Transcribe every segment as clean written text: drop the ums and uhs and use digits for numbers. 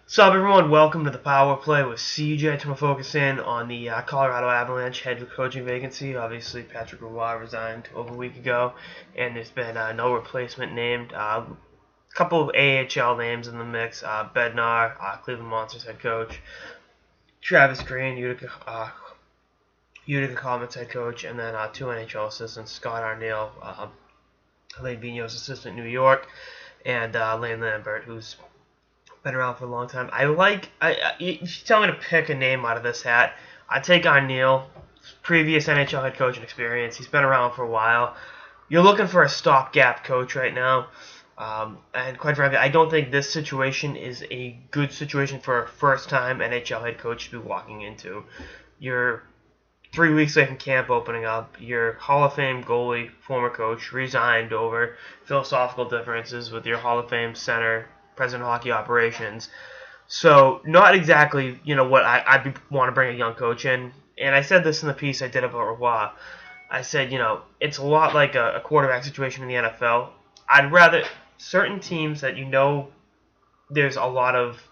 Sup everyone, welcome to the Power Play with CJ. To focus in on the Colorado Avalanche head coaching vacancy. Obviously, Patrick Roy resigned over a week ago, and there's been no replacement named. A couple of AHL names in the mix. Bednar, Cleveland Monsters head coach. Travis Green, Utica Comets head coach. And then two NHL assistants, Scott Arniel, Lane Vigneault's assistant in New York, and Lane Lambert, who's been around for a long time. If you tell me to pick a name out of this hat, I'd take Arniel, previous NHL head coaching experience. He's been around for a while. You're looking for a stopgap coach right now. And quite frankly, I don't think this situation is a good situation for a first-time NHL head coach to be walking into. You're 3 weeks away from camp opening up. Your Hall of Fame goalie, former coach, resigned over philosophical differences with your Hall of Fame center, president of hockey operations. So not exactly, what I'd want to bring a young coach in. And I said this in the piece I did about Roy. I said, it's a lot like a quarterback situation in the NFL. I'd rather certain teams that there's a lot of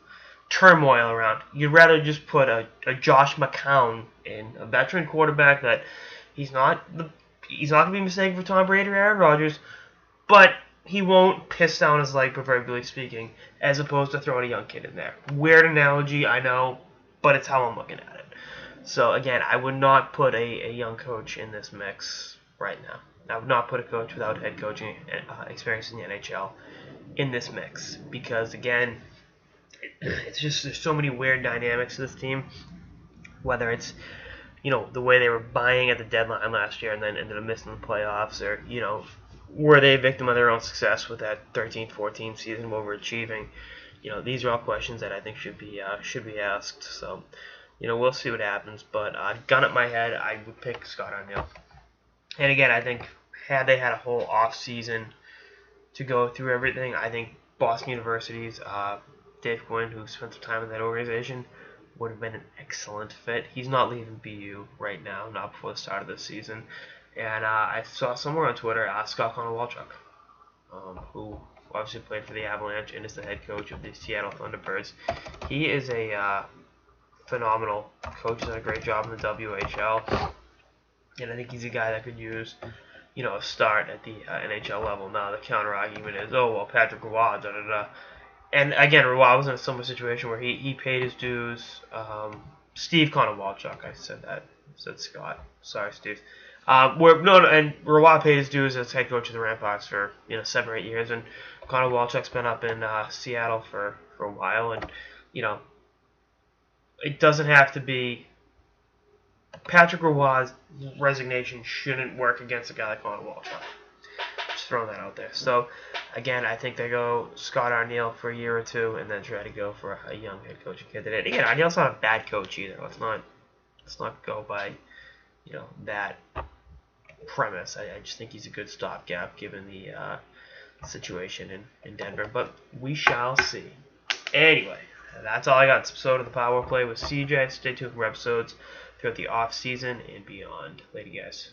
turmoil around. You'd rather just put a Josh McCown in, a veteran quarterback that he's not going to be mistaken for Tom Brady or Aaron Rodgers, but he won't piss down his leg, proverbially speaking, as opposed to throwing a young kid in there. Weird analogy, I know, but it's how I'm looking at it. So, again, I would not put a young coach in this mix right now. I would not put a coach without head coaching experience in the NHL in this mix. Because, again, it's just there's so many weird dynamics to this team. Whether it's, the way they were buying at the deadline last year and then ended up missing the playoffs, or, were they a victim of their own success with that 13-14 season overachieving? These are all questions that I think should be asked. So, we'll see what happens. But gun at my head, I would pick Scott Arniel. And again, I think had they had a whole off season to go through everything, I think Boston University's Dave Quinn, who spent some time in that organization, would have been an excellent fit. He's not leaving BU right now, not before the start of this season. And I saw somewhere on Twitter Scott Konowalchuk, who obviously played for the Avalanche and is the head coach of the Seattle Thunderbirds. He is a phenomenal coach. He's done a great job in the WHL. And I think he's a guy that could use, a start at the NHL level. Now, the counter-argument is, Patrick Roy, da-da-da. And again, Roy was in a similar situation where he paid his dues. Steve Konowalchuk, I said that. I said Scott. Sorry, Steve. And Roy paid his dues as head coach of the Ramparts for 7 or 8 years, and Konowalchuk's been up in Seattle for a while, and it doesn't have to be. Patrick Roy's resignation shouldn't work against a guy like Konowalchuk. Just throwing that out there. So again, I think they go Scott Arniel for a year or two, and then try to go for a young head coaching candidate. Again, Arniel's not a bad coach either. Let's not go by that premise. I just think he's a good stopgap given the situation in Denver, but we shall see. Anyway, that's all I got. This episode of the Power Play with CJ. Stay tuned for episodes throughout the off season and beyond. Later, guys.